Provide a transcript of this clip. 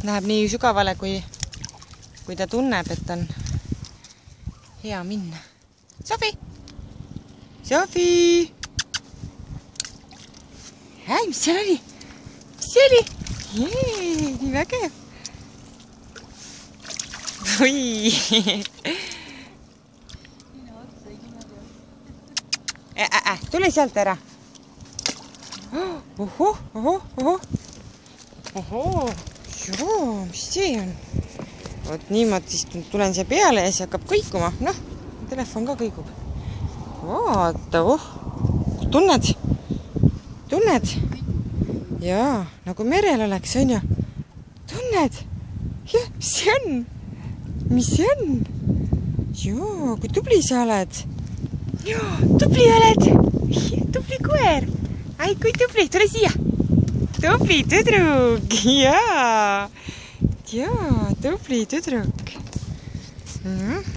Läheb nii sügavale, kui ta tunneb, et on hea minna. Sofi! Sofi! Hei, mis seal oli? Mis see oli? Jee, nii vägev! Oi! Tule sealt ära! Ohoh! Joo, mis see on? Vot niimoodi siis tulen siia peale ja see hakkab kõikuma. Noh, telefon ka kõigub. Vaata, tunned? Tunned? Jaa, nagu merel oleks, on ju? Tunned? Jah, mis see on? Mis see on? Joo, kui tubli sa oled. Joo, tubli oled. Tubli koer. Ai, kui tubli, tule siia. Tubli tüdruk. Jaa, tubli tüdruk.